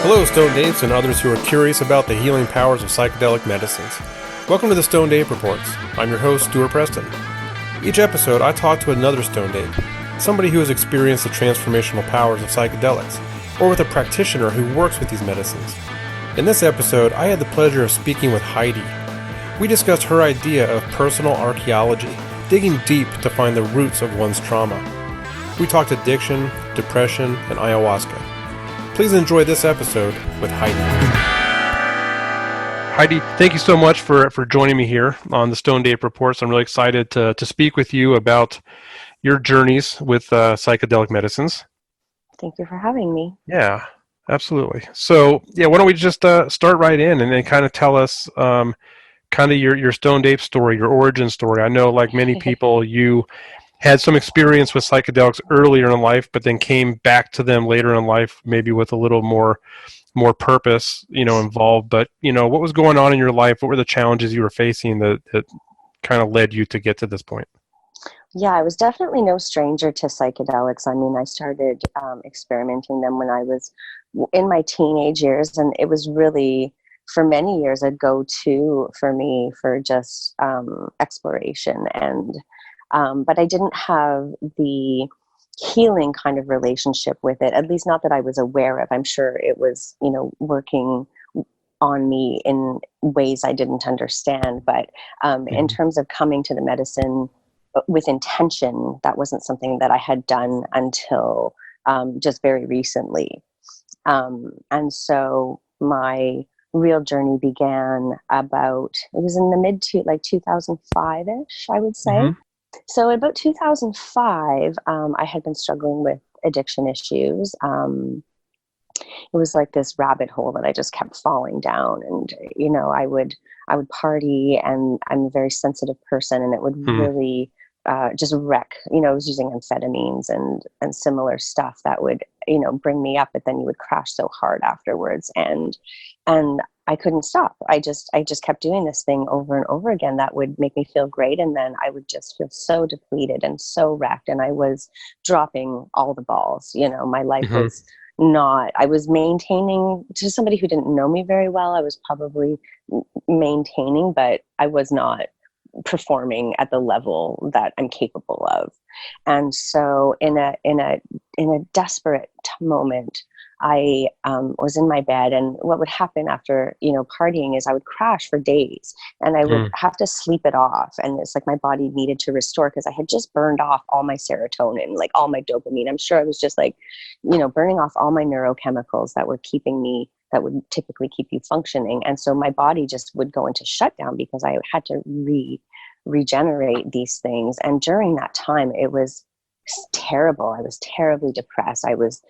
Hello, Stone Daves and others who are curious about the healing powers of psychedelic medicines. Welcome to the Stone Dave Reports. I'm your host, Stuart Preston. Each episode, I talk to another Stone Dave, somebody who has experienced the transformational powers of psychedelics, or with a practitioner who works with these medicines. In this episode, I had the pleasure of speaking with Heidi. We discussed her idea of personal archaeology, digging deep to find the roots of one's trauma. We talked addiction, depression, and ayahuasca. Please enjoy this episode with Heidi. Heidi, thank you so much for joining me here on the Stone Dave Reports. I'm really excited to speak with you about your journeys with psychedelic medicines. Thank you for having me. Yeah, absolutely. So, why don't we just start right in and then kind of tell us kind of your Stone Dave story, your origin story. I know, like many people, you had some experience with psychedelics earlier in life, but then came back to them later in life, maybe with a little more purpose, involved. But, what was going on in your life? What were the challenges you were facing that kind of led you to get to this point? Yeah, I was definitely no stranger to psychedelics. I mean, I started experimenting them when I was in my teenage years, and it was really, for many years, a go-to for me for just exploration. And but I didn't have the healing kind of relationship with it, at least not that I was aware of. I'm sure it was, working on me in ways I didn't understand. But in terms of coming to the medicine with intention, that wasn't something that I had done until just very recently. And so my real journey began it was in the mid to like 2005-ish, I would say. Mm-hmm. So about 2005, I had been struggling with addiction issues. It was like this rabbit hole that I just kept falling down, and I would party, and I'm a very sensitive person, and it would really just wreck. I was using amphetamines and similar stuff that would bring me up, but then you would crash so hard afterwards, and I couldn't stop. I just kept doing this thing over and over again that would make me feel great. And then I would just feel so depleted and so wrecked. And I was dropping all the balls. My life was not, I was maintaining. To somebody who didn't know me very well, I was probably maintaining, but I was not performing at the level that I'm capable of. And so in a desperate moment, I was in my bed, and what would happen after, partying is I would crash for days, and I would have to sleep it off. And it's like my body needed to restore because I had just burned off all my serotonin, like all my dopamine. I'm sure I was just like, burning off all my neurochemicals that were that would typically keep you functioning. And so my body just would go into shutdown because I had to regenerate these things. And during that time, it was terrible. I was terribly depressed. I was,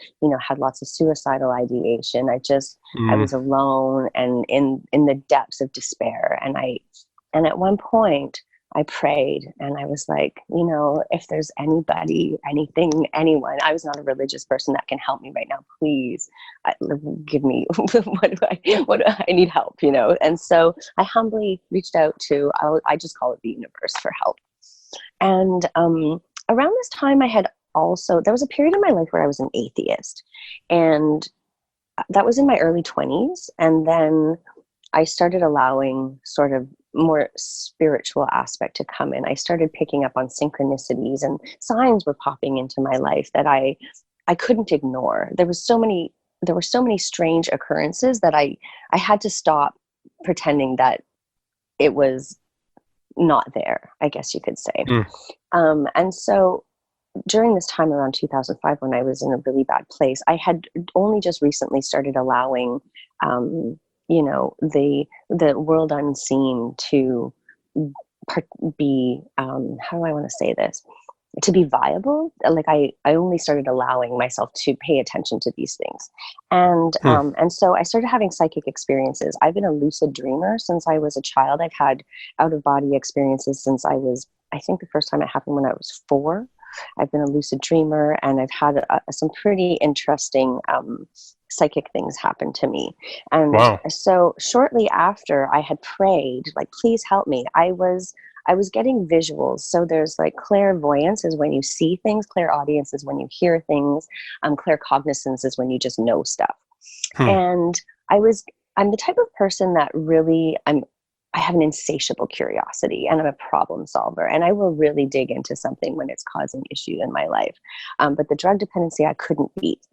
had lots of suicidal ideation. I was alone and in the depths of despair. And at one point I prayed, and I was like, if there's anybody, anything, anyone, I was not a religious person, that can help me right now, please give me, what do I need help, And so I humbly reached out to, I just call it the universe, for help. And, around this time, there was a period in my life where I was an atheist, and that was in my early 20s. And then I started allowing sort of more spiritual aspect to come in. I started picking up on synchronicities, and signs were popping into my life that I couldn't ignore. There were so many strange occurrences that I had to stop pretending that it was not there, I guess you could say. And so during this time around 2005, when I was in a really bad place, I had only just recently started allowing, the world unseen to be, how do I want to say this? To be viable. Like I only started allowing myself to pay attention to these things. And so I started having psychic experiences. I've been a lucid dreamer since I was a child. I've had out of body experiences since I think the first time it happened when I was 4. I've been a lucid dreamer, and I've had some pretty interesting psychic things happen to me. And so shortly after I had prayed, like, please help me, I was getting visuals. So there's like clairvoyance is when you see things, clairaudience is when you hear things, claircognizance is when you just know stuff. Hmm. And I'm the type of person that really, I have an insatiable curiosity, and I'm a problem solver, and I will really dig into something when it's causing issue in my life. But the drug dependency, I couldn't beat.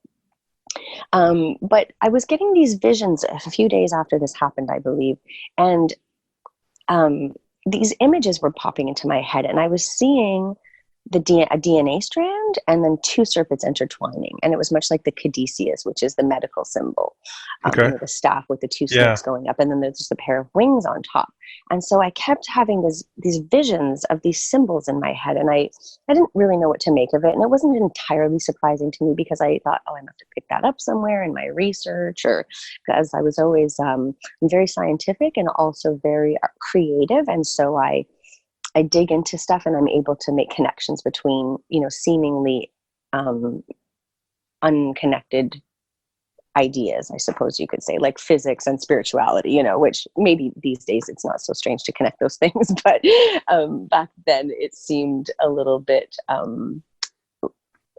But I was getting these visions a few days after this happened, I believe. And um, these images were popping into my head, and I was seeing a DNA strand and then two serpents intertwining. And it was much like the caduceus, which is the medical symbol, Okay. the staff with the two Yeah. snakes going up. And then there's just a pair of wings on top. And so I kept having these visions of these symbols in my head. And I didn't really know what to make of it. And it wasn't entirely surprising to me, because I thought, oh, I must have picked that up somewhere in my research, or because I was always very scientific and also very creative. And so I dig into stuff, and I'm able to make connections between, seemingly unconnected ideas, I suppose you could say, like physics and spirituality, which maybe these days it's not so strange to connect those things. But back then it seemed a little bit,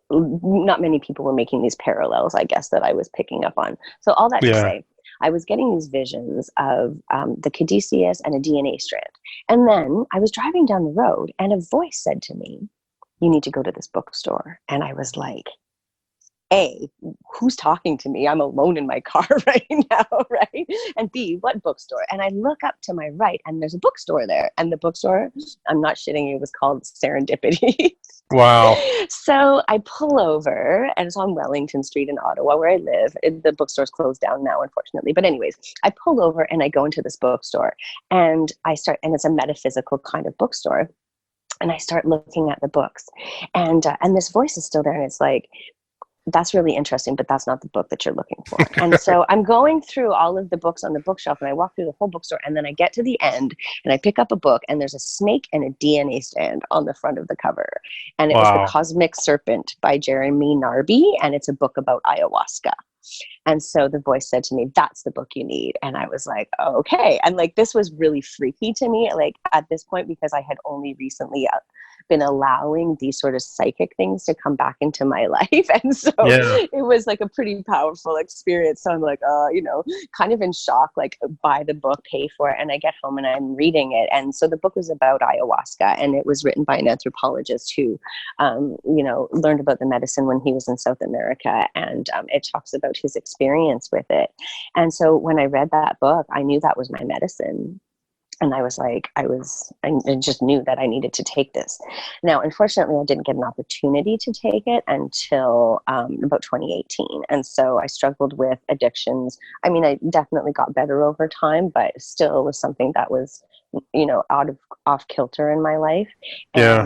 not many people were making these parallels, I guess, that I was picking up on. So all that to Yeah. say, I was getting these visions of the caduceus and a DNA strand. And then I was driving down the road, and a voice said to me, "You need to go to this bookstore." And I was like, A, who's talking to me? I'm alone in my car right now, right? And B, what bookstore? And I look up to my right, and there's a bookstore there. And the bookstore, I'm not shitting you, was called Serendipity. Wow. So I pull over, and it's on Wellington Street in Ottawa, where I live. The bookstore's closed down now, unfortunately. But anyways, I pull over and I go into this bookstore, and it's a metaphysical kind of bookstore. And I start looking at the books, and this voice is still there, and it's like, "That's really interesting, but that's not the book that you're looking for." And so I'm going through all of the books on the bookshelf, and I walk through the whole bookstore, and then I get to the end, and I pick up a book, and there's a snake and a DNA stand on the front of the cover. And it was The Wow. Cosmic Serpent by Jeremy Narby, and it's a book about ayahuasca. And so the voice said to me, "That's the book you need." And I was like, oh, okay. And like, this was really freaky to me, like at this point, because I had only recently been allowing these sort of psychic things to come back into my life. And so Yeah. it was like a pretty powerful experience. So I'm like, kind of in shock, like, buy the book, pay for it. And I get home and I'm reading it. And so the book was about ayahuasca, and it was written by an anthropologist who, learned about the medicine when he was in South America. And it talks about his experience with it. And so when I read that book, I knew that was my medicine. And I was like, I just knew that I needed to take this. Now, unfortunately, I didn't get an opportunity to take it until about 2018. And so I struggled with addictions. I mean, I definitely got better over time, but still was something that was, off kilter in my life. Yeah.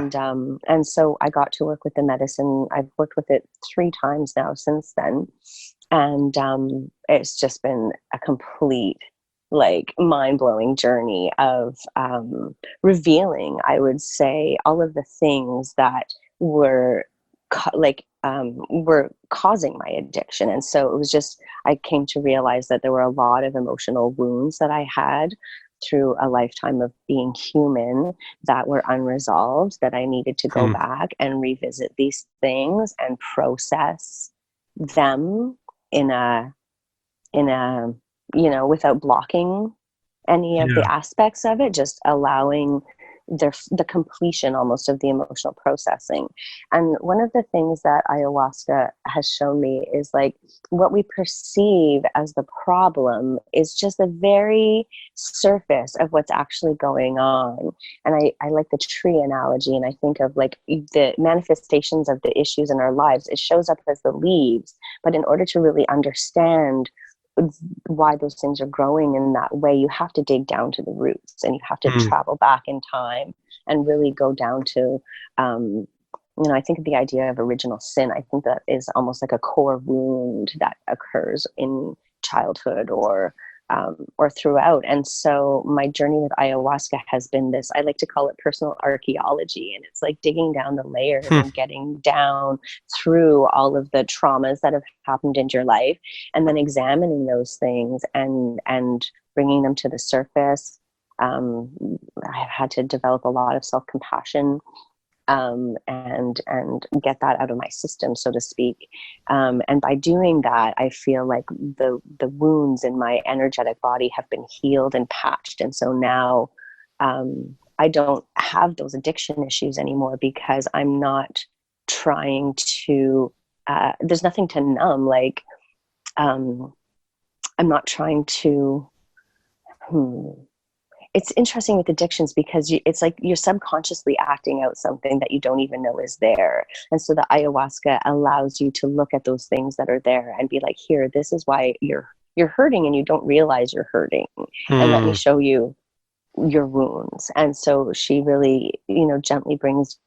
And so I got to work with the medicine. I've worked with it 3 times now since then. And it's just been a complete, like, mind-blowing journey of revealing, I would say, all of the things that were were causing my addiction. And so it was just, I came to realize that there were a lot of emotional wounds that I had through a lifetime of being human that were unresolved, that I needed to go Hmm. back and revisit these things and process them in a without blocking any of Yeah. the aspects of it, just allowing the completion almost of the emotional processing. And one of the things that ayahuasca has shown me is, like, what we perceive as the problem is just the very surface of what's actually going on. And I like the tree analogy, and I think of, like, the manifestations of the issues in our lives. It shows up as the leaves, but in order to really understand why those things are growing in that way, you have to dig down to the roots, and you have to Hmm. travel back in time and really go down to, I think of the idea of original sin. I think that is almost like a core wound that occurs in childhood or throughout. And so my journey with ayahuasca has been this, I like to call it personal archaeology. And it's like digging down the layers Hmm. and getting down through all of the traumas that have happened in your life, and then examining those things and bringing them to the surface. I've had to develop a lot of self-compassion and get that out of my system, so to speak. And by doing that, I feel like the wounds in my energetic body have been healed and patched. And so now I don't have those addiction issues anymore, because I'm not trying to, there's nothing to numb. Like, I'm not trying to, it's interesting with addictions, because it's like you're subconsciously acting out something that you don't even know is there. And so the ayahuasca allows you to look at those things that are there and be like, here, this is why you're hurting and you don't realize you're hurting. And let me show you your wounds. And so she really, gently brings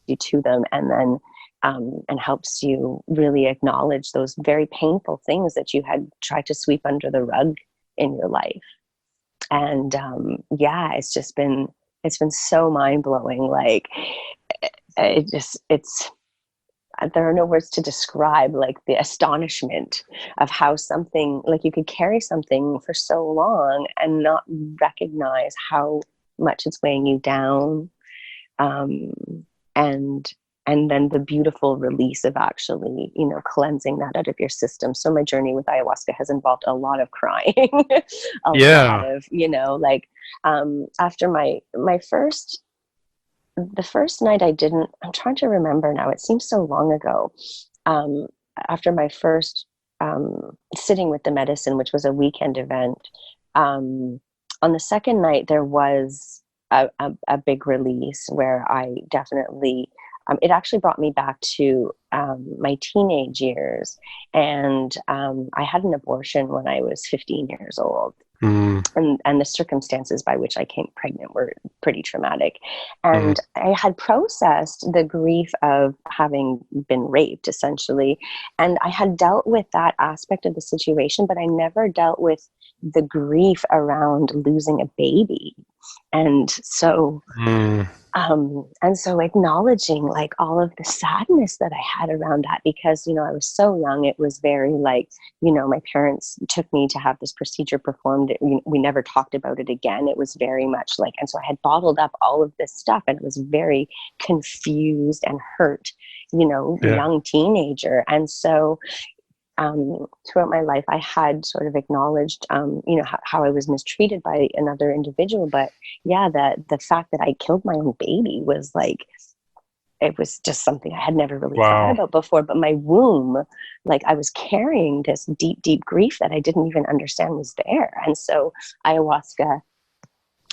you to them, and then and helps you really acknowledge those very painful things that you had tried to sweep under the rug in your life. And it's been so mind-blowing. Like, it's there are no words to describe, like, the astonishment of how something, like, you could carry something for so long and not recognize how much it's weighing you down, and then the beautiful release of actually, cleansing that out of your system. So my journey with ayahuasca has involved a lot of crying, lot of, after the first night I'm trying to remember now, it seems so long ago. After my first sitting with the medicine, which was a weekend event, on the second night, there was a big release where I definitely, it actually brought me back to my teenage years. And I had an abortion when I was 15 years old. And the circumstances by which I came pregnant were pretty traumatic. And I had processed the grief of having been raped, essentially. And I had dealt with that aspect of the situation, but I never dealt with the grief around losing a baby. And so acknowledging, like, all of the sadness that I had around that, because, I was so young. It was very like, my parents took me to have this procedure performed. We never talked about it again. It was very much like, and so I had bottled up all of this stuff, and it was very confused and hurt, young teenager. And so throughout my life, I had sort of acknowledged, how I was mistreated by another individual. But yeah, the fact that I killed my own baby was like, it was just something I had never really thought about before. But my womb, like, I was carrying this deep, deep grief that I didn't even understand was there. And so ayahuasca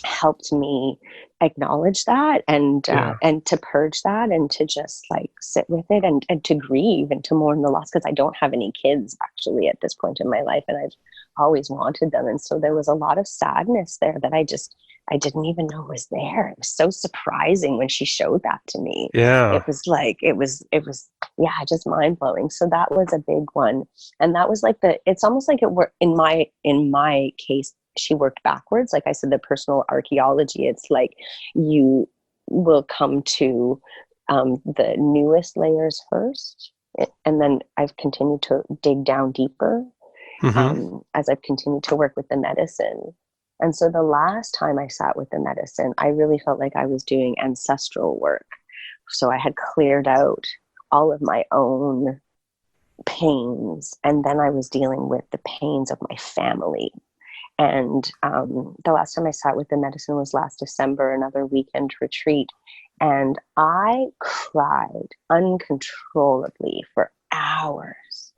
helped me acknowledge that, and to purge that, and to just, like, sit with it, and to grieve and to mourn the loss, because I don't have any kids actually at this point in my life, and I've always wanted them. And so there was a lot of sadness there that I didn't even know was there. It was so surprising when she showed that to me. It was like, it was just mind blowing. So that was a big one. And that was like it's almost like it worked in my case. She worked backwards. Like I said, the personal archaeology, it's like you will come to the newest layers first. And then I've continued to dig down deeper as I've continued to work with the medicine. And so the last time I sat with the medicine, I really felt like I was doing ancestral work. So I had cleared out all of my own pains, and then I was dealing with the pains of my family. And the last time I sat with the medicine was last December, another weekend retreat. And I cried uncontrollably for hours.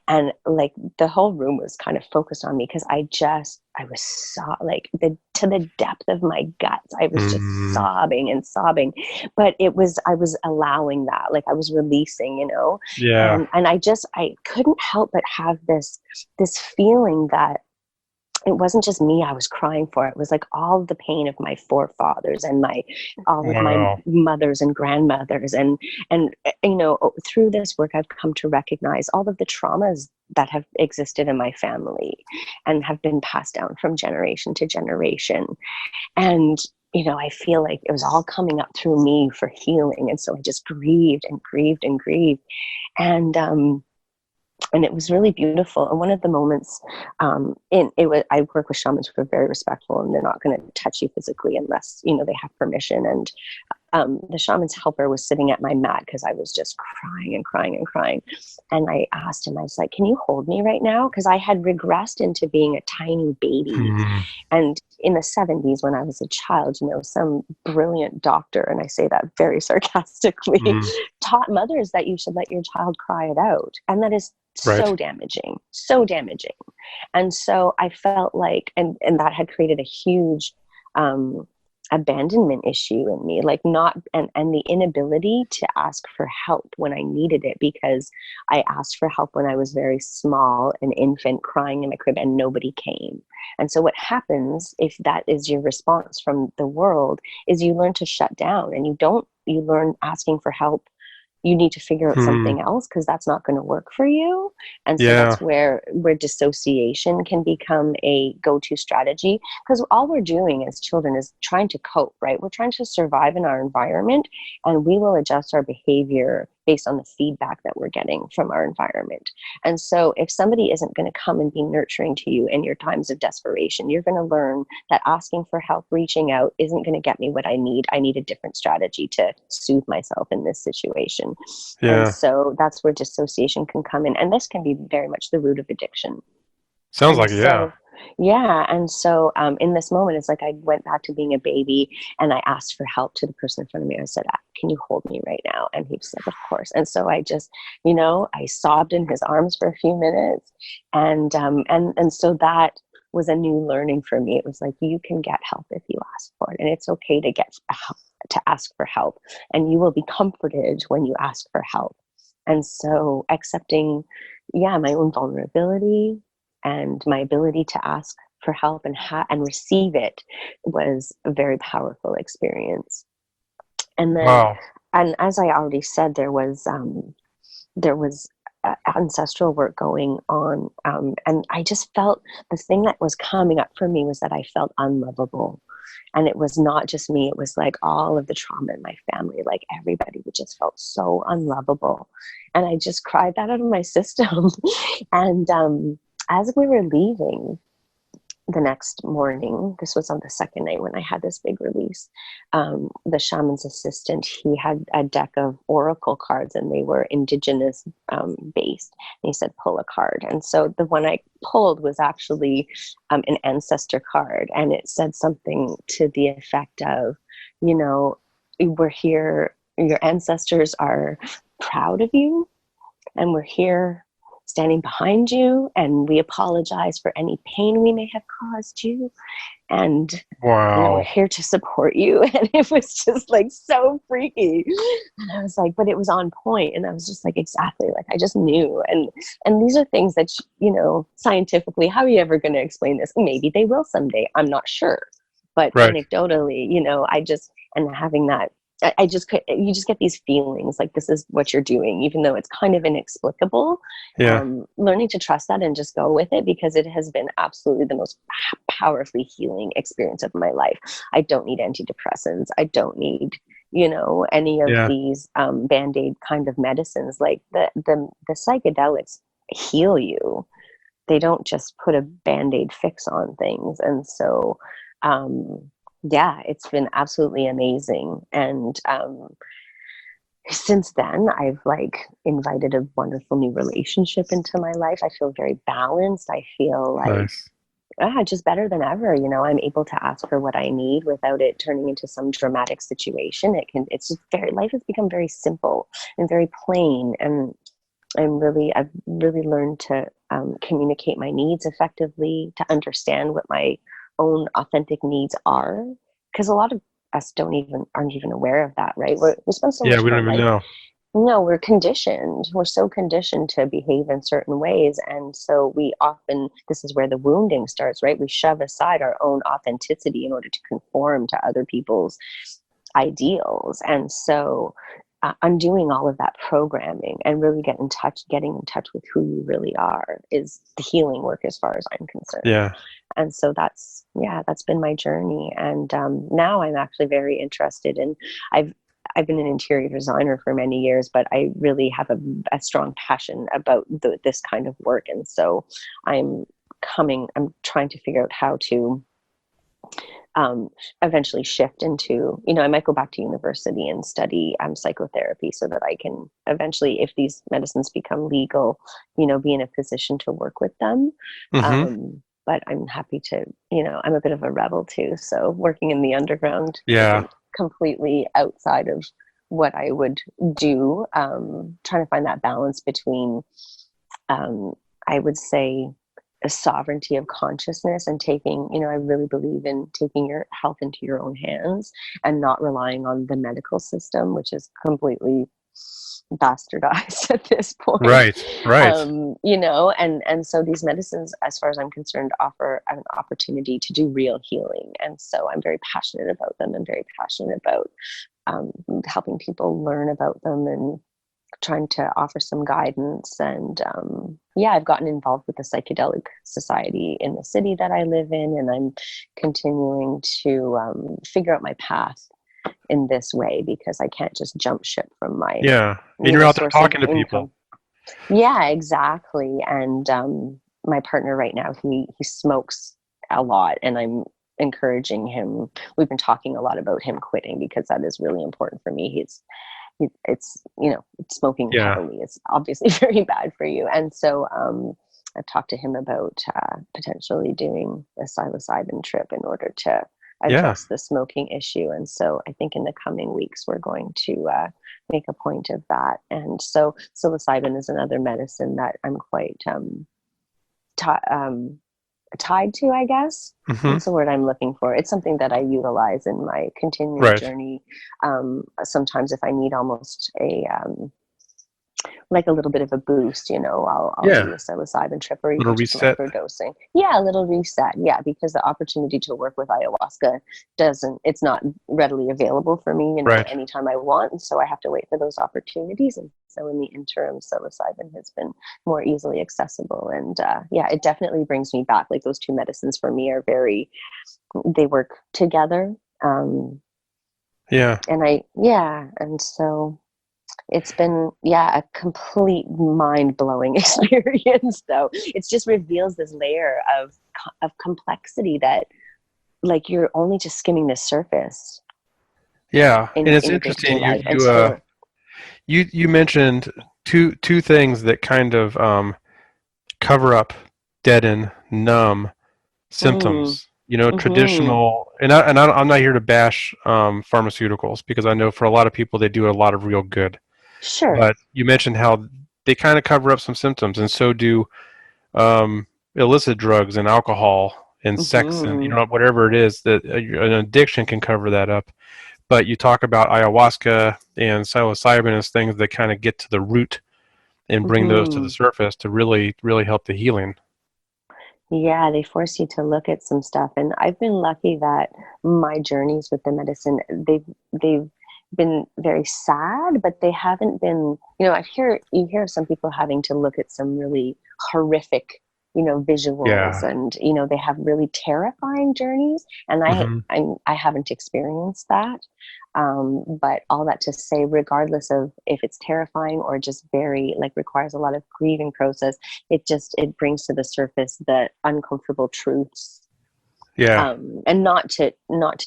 And like the whole room was kind of focused on me, because I was to the depth of my guts. I was just sobbing and sobbing, but I was allowing that, like I was releasing, and I couldn't help but have this feeling that it wasn't just me I was crying for. It was like all of the pain of my forefathers and all of my mothers and grandmothers. And through this work, I've come to recognize all of the traumas that have existed in my family and have been passed down from generation to generation. And, I feel like it was all coming up through me for healing. And so I just grieved and grieved and grieved. And it was really beautiful. And one of the moments, I work with shamans who are very respectful, and they're not going to touch you physically unless, they have permission. And the shaman's helper was sitting at my mat because I was just crying and crying and crying. And I asked him, I was like, can you hold me right now? Because I had regressed into being a tiny baby. Mm, And in the 70s, when I was a child, some brilliant doctor, and I say that very sarcastically, mm, taught mothers that you should let your child cry it out. And that is right. so damaging, so damaging. And so I felt like, and that had created a huge abandonment issue in me, like not, and the inability to ask for help when I needed it, because I asked for help when I was very small, an infant crying in my crib, and nobody came. And so what happens if that is your response from the world is you learn to shut down, and you learn asking for help. You need to figure out Mm, something else because that's not going to work for you. And so yeah. that's where dissociation can become a go-to strategy, because all we're doing as children is trying to cope, right? We're trying to survive in our environment, and we will adjust our behavior based on the feedback that we're getting from our environment. And so if somebody isn't going to come and be nurturing to you in your times of desperation, you're going to learn that asking for help, reaching out, isn't going to get me what I need. I need a different strategy to soothe myself in this situation. And Yeah. so that's where dissociation can come in. And this can be very much the root of addiction. Sounds And like it, yeah. so, yeah. And so in this moment, it's like I went back to being a baby, and I asked for help to the person in front of me. I said, can you hold me right now? And he was like, of course. And so I just, I sobbed in his arms for a few minutes. And so that was a new learning for me. It was like, you can get help if you ask for it. And it's okay to get help, to ask for help. And you will be comforted when you ask for help. And so accepting, my own vulnerability and my ability to ask for help and receive it was a very powerful experience. And then, Wow. and as I already said, there was ancestral work going on, and I just felt the thing that was coming up for me was that I felt unlovable. And it was not just me, it was like all of the trauma in my family, like everybody just felt so unlovable. And I just cried that out of my system. And as we were leaving the next morning, this was on the second night when I had this big release, the shaman's assistant, he had a deck of oracle cards, and they were indigenous based. And he said, pull a card. And so the one I pulled was actually an ancestor card. And it said something to the effect of, we're here, your ancestors are proud of you, and we're here standing behind you, and we apologize for any pain we may have caused you, and we're Wow. here to support you. And it was just like so freaky, and I was like, but it was on point, and I was just like, exactly, like I just knew. And these are things that scientifically, how are you ever going to explain this? Maybe they will someday, I'm not sure, but Right. anecdotally, I just, and having that, I just could, you just get these feelings like this is what you're doing, even though it's kind of inexplicable. Yeah. Learning to trust that and just go with it, because it has been absolutely the most powerfully healing experience of my life. I don't need antidepressants. I don't need, any of Yeah. these band-aid kind of medicines. Like the psychedelics heal you. They don't just put a band-aid fix on things. And so, it's been absolutely amazing. And since then, I've invited a wonderful new relationship into my life. I feel very balanced. I feel like Nice. just better than ever. I'm able to ask for what I need without it turning into some dramatic situation. It's just life has become very simple and very plain. And I've really learned to communicate my needs effectively, to understand what my own authentic needs are. Because a lot of us aren't even aware of that, right? We spend so Yeah, much we of don't our even life. know. No, we're conditioned. We're so conditioned to behave in certain ways. And so this is where the wounding starts, right? We shove aside our own authenticity in order to conform to other people's ideals. And so undoing all of that programming and really getting in touch with who you really are is the healing work as far as I'm concerned. Yeah. And so that's been my journey. And now I'm actually very interested in, I've been an interior designer for many years, but I really have a strong passion about this kind of work. And so I'm trying to figure out how to um, eventually shift into, I might go back to university and study psychotherapy so that I can eventually, if these medicines become legal, be in a position to work with them. Mm-hmm. But I'm happy to, I'm a bit of a rebel too. So working in the underground Yeah. isn't completely outside of what I would do. Trying to find that balance between, I would say, a sovereignty of consciousness and taking, I really believe in taking your health into your own hands and not relying on the medical system, which is completely bastardized at this point. Right. Right. And so these medicines, as far as I'm concerned, offer an opportunity to do real healing. And so I'm very passionate about them. I'm very passionate about helping people learn about them and trying to offer some guidance. And I've gotten involved with the psychedelic society in the city that I live in, and I'm continuing to figure out my path in this way, because I can't just jump ship from my Yeah. And you're out there source of talking to income. people. Yeah, exactly. And my partner right now, he smokes a lot, and I'm encouraging him. We've been talking a lot about him quitting, because that is really important for me. It's smoking Yeah. heavily is obviously very bad for you. And so I've talked to him about potentially doing a psilocybin trip in order to Yeah. address the smoking issue. And so I think in the coming weeks we're going to make a point of that. And so psilocybin is another medicine that I'm quite tied to, I guess. Mm-hmm. What's the word I'm looking for? It's something that I utilize in my continuing Right. journey. Sometimes if I need almost like a little bit of a boost, I'll do Yeah. a psilocybin trip, or Little even just reset. microdosing. Yeah, a little reset. Yeah, because the opportunity to work with ayahuasca it's not readily available for me, Right. anytime I want. And so I have to wait for those opportunities. And so in the interim, psilocybin has been more easily accessible. And it definitely brings me back. Like, those two medicines for me are they work together. Yeah. And so it's been a complete mind-blowing experience. Though it just reveals this layer of complexity that, like, you're only just skimming the surface Yeah. And it's in your interesting. day-to-day You life. And you uh so you mentioned two things that kind of cover up, deaden, numb mm, symptoms. mm-hmm, Traditional, I'm not here to bash pharmaceuticals, because I know for a lot of people they do a lot of real good. sure. But you mentioned how they kind of cover up some symptoms, and so do illicit drugs and alcohol and sex, and Mm-hmm, whatever it is that an addiction can cover that up. But you talk about ayahuasca and psilocybin as things that kind of get to the root and bring those to the mm-hmm. surface to really, really help the healing. Yeah, they force you to look at some stuff. And I've been lucky that my journeys with the medicine, they've been very sad, but they haven't been, you hear of some people having to look at some really horrific, visuals, Yeah. and, they have really terrifying journeys. And Hmm. I haven't experienced that. But all that to say, regardless of if it's terrifying or just very, like, requires a lot of grieving process, it brings to the surface the uncomfortable truths, Yeah. and not to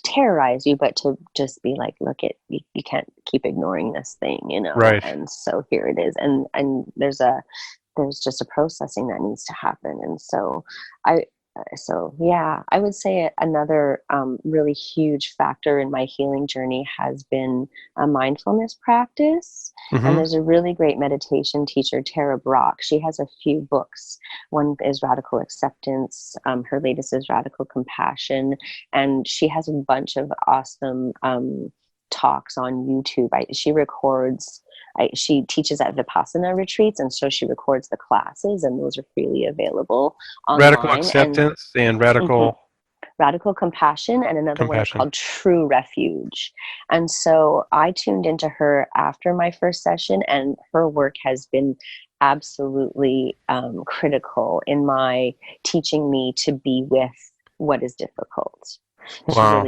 terrorize you, but to just be like, look, you can't keep ignoring this thing. Right. And so here it is. And there's just a processing that needs to happen. And so I I would say another really huge factor in my healing journey has been a mindfulness practice. And Hmm. there's a really great meditation teacher, Tara Brach. She has a few books. One is Radical Acceptance. Her latest is Radical Compassion. And she has a bunch of awesome talks on YouTube. She teaches at Vipassana retreats, and so she records the classes, and those are freely available Radical online. And acceptance and mhm, radical Radical Compassion, and another one is compassion. called True Refuge. And so I tuned into her after my first session, and her work has been absolutely critical in my teaching me to be with what is difficult. Wow.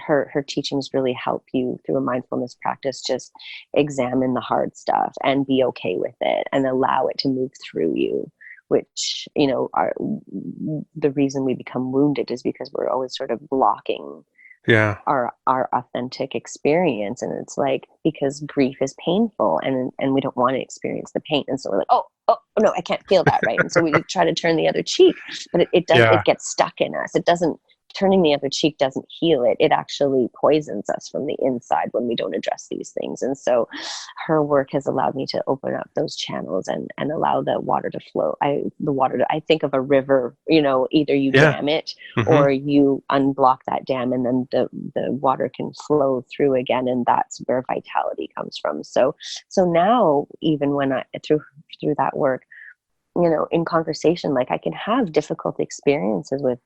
Her teachings really help you through a mindfulness practice just examine the hard stuff and be okay with it and allow it to move through you, which are the reason we become wounded is because we're always sort of blocking Yeah. our authentic experience. And it's like, because grief is painful, and we don't want to experience the pain, and so we're like, oh no, I can't feel that, right? And so we try to turn the other cheek, but Yeah. it gets stuck in us. It doesn't Turning the other cheek doesn't heal it. It actually poisons us from the inside when we don't address these things. And so her work has allowed me to open up those channels, and allow the water to flow. I think of a river, either you Yeah. dam it, Mm-hmm. or you unblock that dam, and then the water can flow through again. And that's where vitality comes from. So now, even when I, through that work, in conversation, like, I can have difficult experiences with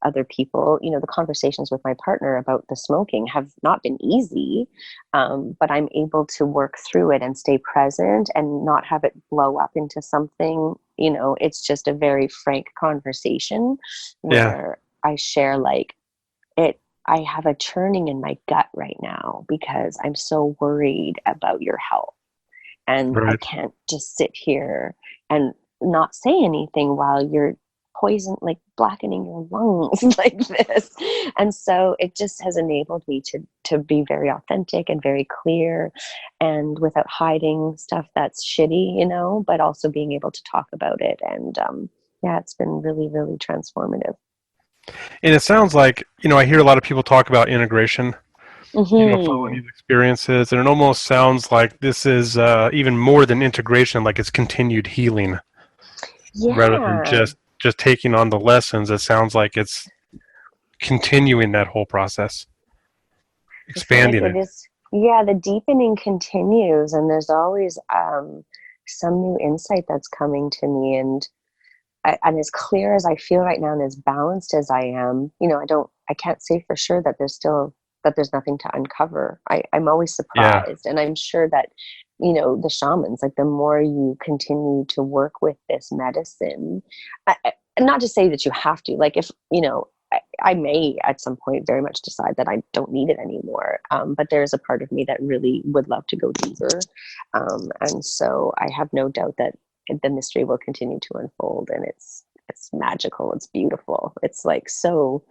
other people. The conversations with my partner about the smoking have not been easy, but I'm able to work through it and stay present and not have it blow up into something. It's just a very frank conversation Yeah. where I share, like, it. I have a churning in my gut right now because I'm so worried about your health, and I Right. can't just sit here and not say anything while you're like blackening your lungs like this. And so it just has enabled me to be very authentic and very clear, and without hiding stuff that's shitty, but also being able to talk about it. And yeah, it's been really, really transformative. And it sounds like, I hear a lot of people talk about integration, following Hmm. these experiences, and it almost sounds like this is even more than integration, like it's continued healing rather than Yeah. just taking on the lessons. It sounds like it's continuing that whole process, I feel like expanding it it. is. Yeah, the deepening continues, and there's always some new insight that's coming to me. And as clear as I feel right now, and as balanced as I am, I can't say for sure that there's nothing to uncover. I'm always Yeah. surprised, and I'm sure that, the shamans, like, the more you continue to work with this medicine, and not to say that you have to, like, if, I may at some point very much decide that I don't need it anymore. But there's a part of me that really would love to go deeper. And so I have no doubt that the mystery will continue to unfold, and it's magical. It's beautiful. It's like, so,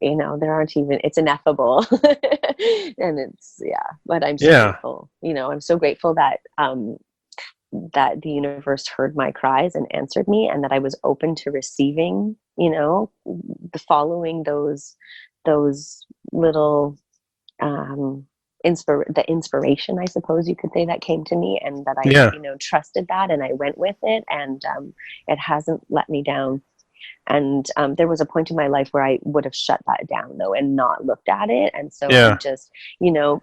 there aren't even, it's ineffable. And it's, yeah, but I'm so Yeah. grateful. I'm so grateful that the universe heard my cries and answered me, and that I was open to receiving, following those little, um the inspiration, I suppose you could say, that came to me, and that I, Yeah. trusted that, and I went with it, and it hasn't let me down. And there was a point in my life where I would have shut that down, though, and not looked at it. And so I'm Yeah. just,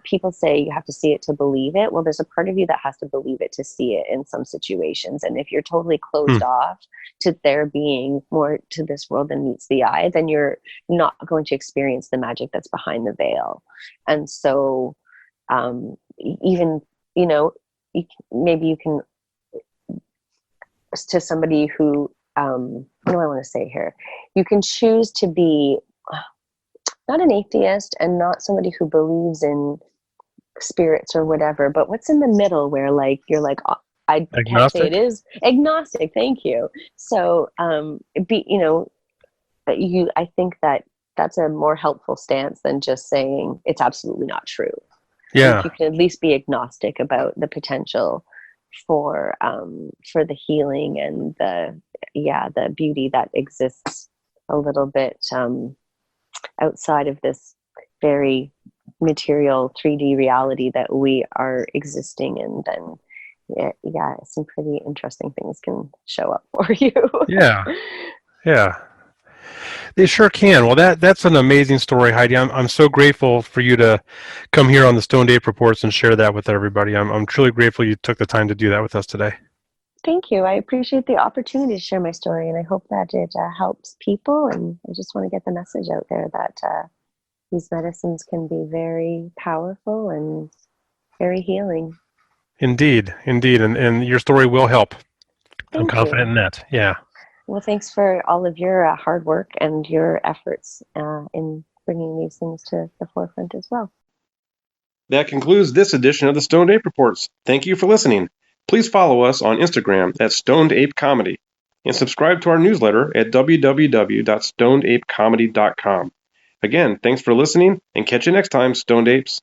people say you have to see it to believe it. Well, there's a part of you that has to believe it to see it in some situations. And if you're totally Hmm. closed off to there being more to this world than meets the eye, then you're not going to experience the magic that's behind the veil. And so, even, you know, maybe you can, to somebody who, what do I want to say here? You can choose to be not an atheist and not somebody who believes in spirits or whatever, but what's in the middle, where, like, you're like, "Oh, I can't say it Agnostic. is agnostic." Thank you. So, I think that that's a more helpful stance than just saying it's absolutely not true. And if Yeah. you can at least be agnostic about the potential for the healing and the beauty that exists a little bit outside of this very material 3D reality that we are existing in, then some pretty interesting things can show up for you. Yeah. Yeah. They sure can. Well, that's an amazing story, Heidi. I'm so grateful for you to come here on the Stone Ape Reports and share that with everybody. I'm truly grateful you took the time to do that with us today. Thank you. I appreciate the opportunity to share my story, and I hope that it helps people. And I just want to get the message out there that these medicines can be very powerful and very healing. Indeed, indeed, and your story will help. I'm Thank confident you. in that. Yeah. Well, thanks for all of your hard work and your efforts in bringing these things to the forefront as well. That concludes this edition of the Stoned Ape Reports. Thank you for listening. Please follow us on Instagram at Stoned Ape Comedy and subscribe to our newsletter at www.stonedapecomedy.com. Again, thanks for listening, and catch you next time, Stoned Apes.